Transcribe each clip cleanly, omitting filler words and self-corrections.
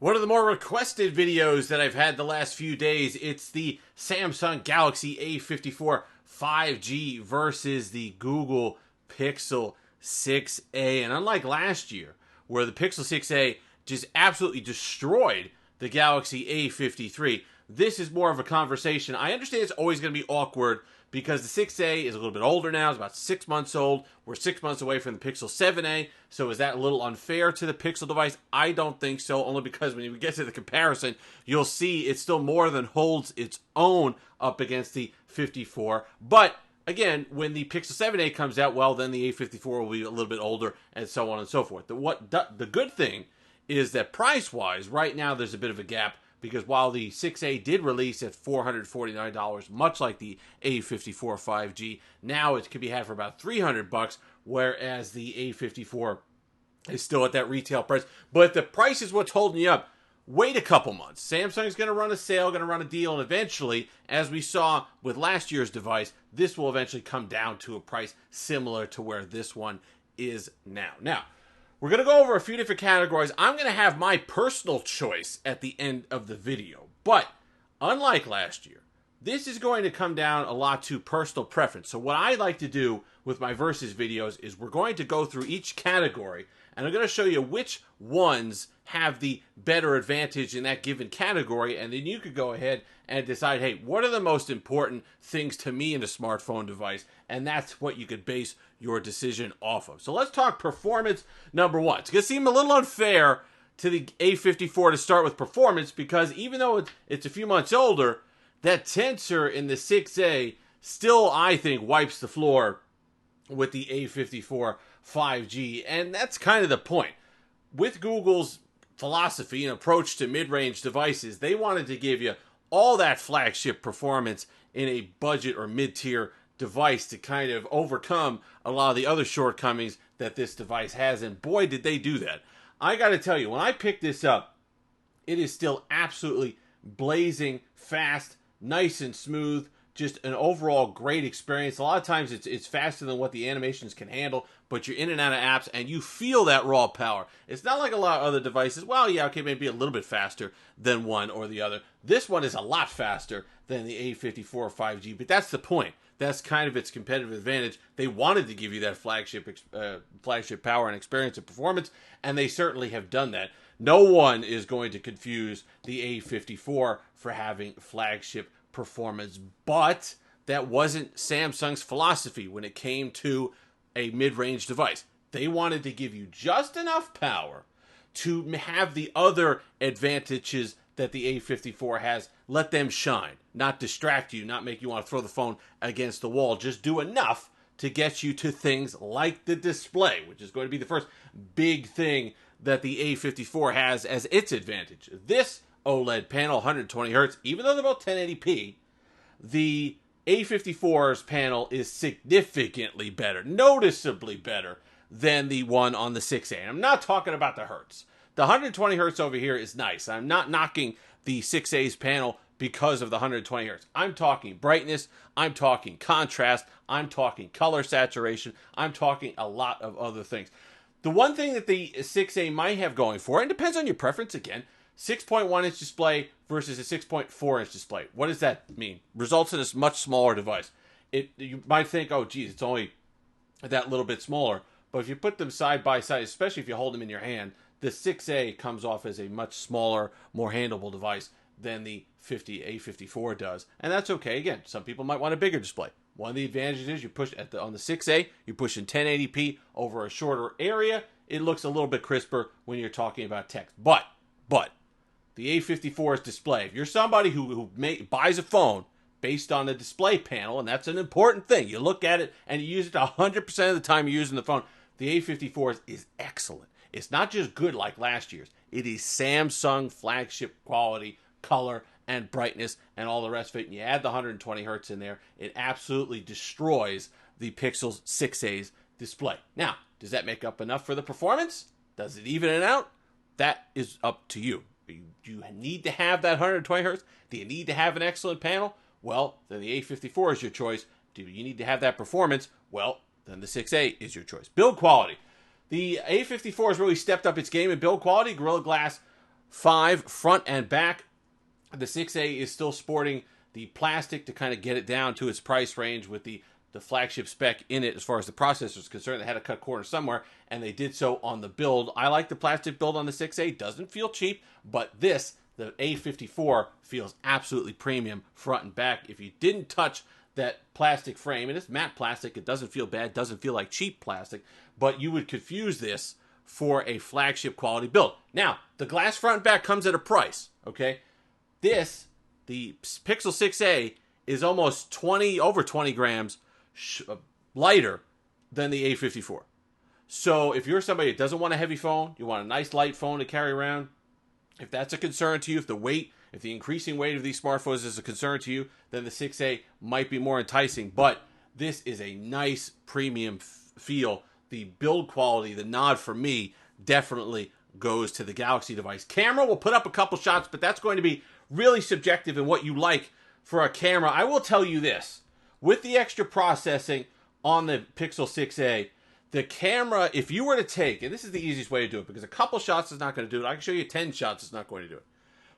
One of the more requested videos that I've had the last few days, it's the Samsung Galaxy A54 5G versus the Google Pixel 6a. And unlike last year, where the Pixel 6a just absolutely destroyed the Galaxy A53, this is more of a conversation. I understand it's always going to be awkward because the 6a is a little bit older now. It's about 6 months old. We're 6 months away from the Pixel 7a. So is that a little unfair to the Pixel device? I don't think so, only because when you get to the comparison, you'll see it still more than holds its own up against the 54. But again, when the Pixel 7a comes out, well, then the A54 will be a little bit older and so on and so forth. The good thing is that price-wise, right now there's a bit of a gap, because while the 6a did release at $449, much like the A54 5G, now it can be had for about $300, whereas the A54 is still at that retail price. But the price is what's holding you up. Wait a couple months. Samsung's going to run a sale, going to run a deal, and eventually, as we saw with last year's device, this will eventually come down to a price similar to where this one is now. Now, we're going to go over a few different categories. I'm going to have my personal choice at the end of the video. But, unlike last year, this is going to come down a lot to personal preference. So what I like to do with my versus videos is we're going to go through each category, and I'm going to show you which ones have the better advantage in that given category, and then you could go ahead and decide, hey, what are the most important things to me in a smartphone device? And that's what you could base your decision off of. So let's talk performance number one. It's going to seem a little unfair to the A54 to start with performance, because even though it's a few months older, that tensor in the 6a still, I think, wipes the floor with the A54 5G. And that's kind of the point. With Google's philosophy and approach to mid-range devices, they wanted to give you all that flagship performance in a budget or mid-tier device to kind of overcome a lot of the other shortcomings that this device has. And boy, did they do that. I got to tell you, when I picked this up, it is still absolutely blazing fast, nice and smooth, just an overall great experience. A lot of times it's faster than what the animations can handle, but you're in and out of apps and you feel that raw power. It's not like a lot of other devices. Well, yeah, okay, maybe a little bit faster than one or the other. This one is a lot faster than the A54 5G, but that's the point. That's kind of its competitive advantage. They wanted to give you that flagship power and experience and performance, and they certainly have done that. No one is going to confuse the A54 for having flagship performance, but that wasn't Samsung's philosophy when it came to a mid-range device. They wanted to give you just enough power to have the other advantages that the A54 has. Let them shine, not distract you, not make you want to throw the phone against the wall. Just do enough to get you to things like the display, which is going to be the first big thing that the A54 has as its advantage. This OLED panel, 120 hertz, even though they're both 1080p, the A54's panel is significantly better, noticeably better than the one on the 6A. And I'm not talking about the hertz. The 120 hertz over here is nice. I'm not knocking the 6A's panel because of the 120 hertz. I'm talking brightness, I'm talking contrast, I'm talking color saturation, I'm talking a lot of other things. The one thing that the 6A might have going for it, and depends on your preference again, 6.1 inch display versus a 6.4 inch display. What does that mean? Results in a much smaller device. You might think, oh geez, it's only that little bit smaller. But if you put them side by side, especially if you hold them in your hand, the 6A comes off as a much smaller, more handleable device than the A54 does. And that's okay. Again, some people might want a bigger display. One of the advantages is you push on the 6A, you push in 1080p over a shorter area. It looks a little bit crisper when you're talking about text. But the A54's display, if you're somebody who buys a phone based on the display panel, and that's an important thing, you look at it and you use it 100% of the time you're using the phone, the A54 is excellent. It's not just good like last year's. It is Samsung flagship quality, color, and brightness, and all the rest of it. And you add the 120 hertz in there, it absolutely destroys the Pixel 6a's display. Now, does that make up enough for the performance? Does it even it out? That is up to you. Do you need to have that 120 hertz? Do you need to have an excellent panel? Well, then the A54 is your choice. Do you need to have that performance? Well, then the 6A is your choice. Build quality. The A54 has really stepped up its game in build quality. Gorilla Glass 5 front and back. The 6A is still sporting the plastic to kind of get it down to its price range with the flagship spec in it as far as the processor is concerned. They had to cut corners somewhere, and they did so on the build. I like the plastic build on the 6A. Doesn't feel cheap, but this, the A54, feels absolutely premium front and back. If you didn't touch that plastic frame, and it's matte plastic, it doesn't feel bad, doesn't feel like cheap plastic, but you would confuse this for a flagship quality build. Now, the glass front and back comes at a price, okay? This, the Pixel 6A, is almost over 20 grams lighter than the A54. So if you're somebody that doesn't want a heavy phone, you want a nice light phone to carry around, if that's a concern to you, if the increasing weight of these smartphones is a concern to you, then the 6A might be more enticing. But this is a nice premium feel. The build quality, the nod for me, definitely goes to the Galaxy device. Camera, will put up a couple shots, but that's going to be really subjective in what you like for a camera. I will tell you this. With the extra processing on the Pixel 6A, the camera, if you were to take, and this is the easiest way to do it, because a couple shots is not going to do it. I can show you 10 shots, it's not going to do it.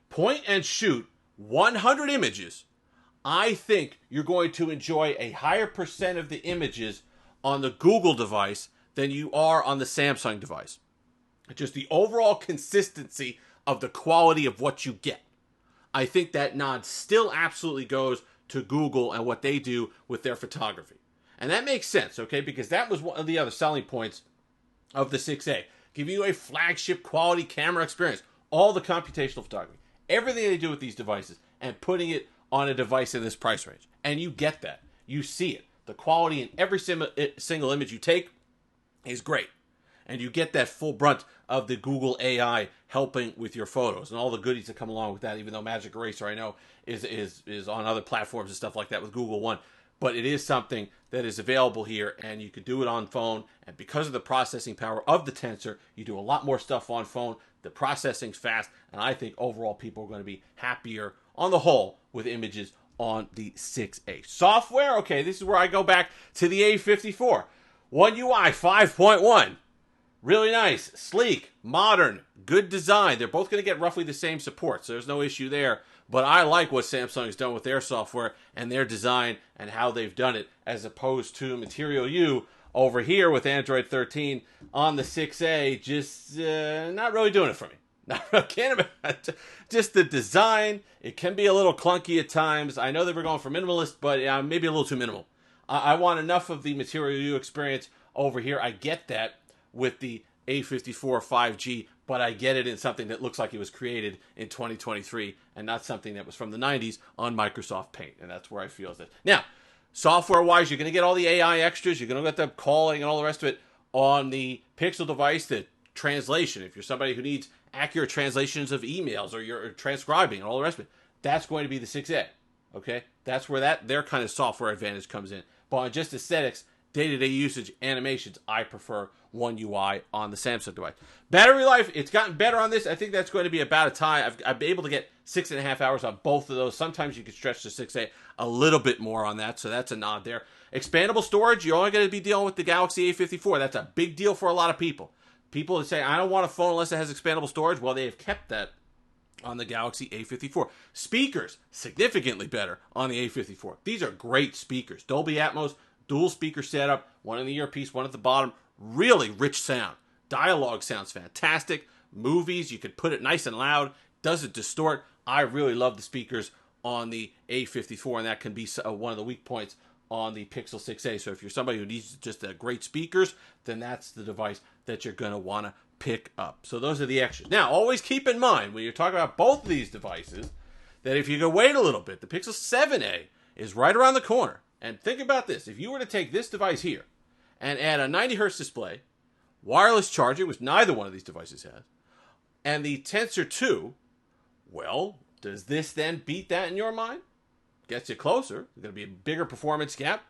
Point and shoot 100 images. I think you're going to enjoy a higher percent of the images on the Google device than you are on the Samsung device. Just the overall consistency of the quality of what you get. I think that nod still absolutely goes to Google and what they do with their photography. And that makes sense, okay? Because that was one of the other selling points of the 6A. Give you a flagship quality camera experience. All the computational photography. Everything they do with these devices. And putting it on a device in this price range. And you get that. You see it. The quality in every single image you take is great. And you get that full brunt of the Google AI helping with your photos and all the goodies that come along with that, even though Magic Eraser, I know, is on other platforms and stuff like that with Google One. But it is something that is available here, and you can do it on phone. And because of the processing power of the Tensor, you do a lot more stuff on phone. The processing's fast, and I think overall people are going to be happier on the whole with images on the 6A. Software, okay, this is where I go back to the A54. One UI 5.1. Really nice, sleek, modern, good design. They're both going to get roughly the same support, so there's no issue there. But I like what Samsung has done with their software and their design and how they've done it, as opposed to Material U over here with Android 13 on the 6A. Just not really doing it for me. Just the design, it can be a little clunky at times. I know they were going for minimalist, but maybe a little too minimal. I want enough of the Material U experience over here. I get that with the A54 5G, but I get it in something that looks like it was created in 2023 and not something that was from the 90s on Microsoft Paint, and that's where I feel that. Now, software-wise, you're going to get all the AI extras. You're going to get the calling and all the rest of it on the Pixel device. The translation, if you're somebody who needs accurate translations of emails or you're transcribing and all the rest of it, that's going to be the 6A, okay? That's where their kind of software advantage comes in. But on just aesthetics, day-to-day usage, animations, I prefer One UI on the Samsung device. Battery life, it's gotten better on this. I think that's going to be about a tie. I've been able to get 6.5 hours on both of those. Sometimes you can stretch the 6A a little bit more on that, so that's a nod there. Expandable storage, you're only going to be dealing with the Galaxy A54. That's a big deal for a lot of people. People that say, I don't want a phone unless it has expandable storage. Well, they have kept that on the Galaxy A54. Speakers, significantly better on the A54. These are great speakers. Dolby Atmos, dual speaker setup, one in the earpiece, one at the bottom. Really rich sound. Dialogue sounds fantastic. Movies, you could put it nice and loud. Doesn't distort. I really love the speakers on the A54, and that can be one of the weak points on the Pixel 6A. So if you're somebody who needs just great speakers, then that's the device that you're going to want to pick up. So those are the extras. Now, always keep in mind when you're talking about both of these devices that if you can wait a little bit, the Pixel 7A is right around the corner. And think about this. If you were to take this device here and add a 90 hertz display, wireless charging, which neither one of these devices has, and the Tensor 2, well, does this then beat that in your mind? Gets you closer. There's going to be a bigger performance gap.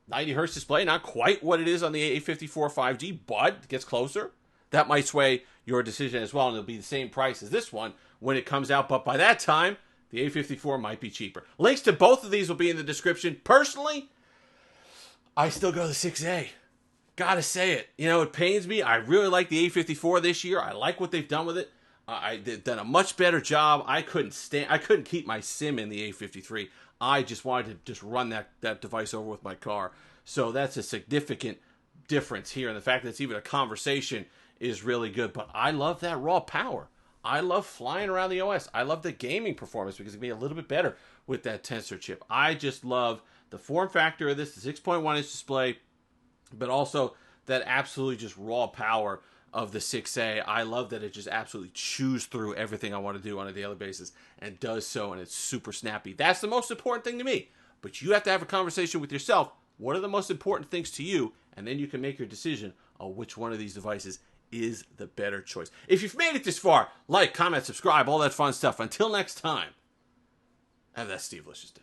90 hertz display, not quite what it is on the A54 5G, but gets closer. That might sway your decision as well, and it'll be the same price as this one when it comes out. But by that time, the A54 might be cheaper. Links to both of these will be in the description. Personally, I still go the 6A. Gotta say it. You know, it pains me. I really like the A54 this year. I like what they've done with it. I did done a much better job. I couldn't keep my sim in the A53. I just wanted to just run that device over with my car. So that's a significant difference here. And the fact that it's even a conversation is really good. But I love that raw power. I love flying around the OS. I love the gaming performance because it can be a little bit better with that Tensor chip. I just love the form factor of this, the 6.1 inch display, but also that absolutely just raw power of the 6A. I love that it just absolutely chews through everything I want to do on a daily basis and does so, and it's super snappy. That's the most important thing to me. But you have to have a conversation with yourself. What are the most important things to you? And then you can make your decision on which one of these devices is the better choice. If you've made it this far, like, comment, subscribe, all that fun stuff. Until next time, have that Steve-licious day.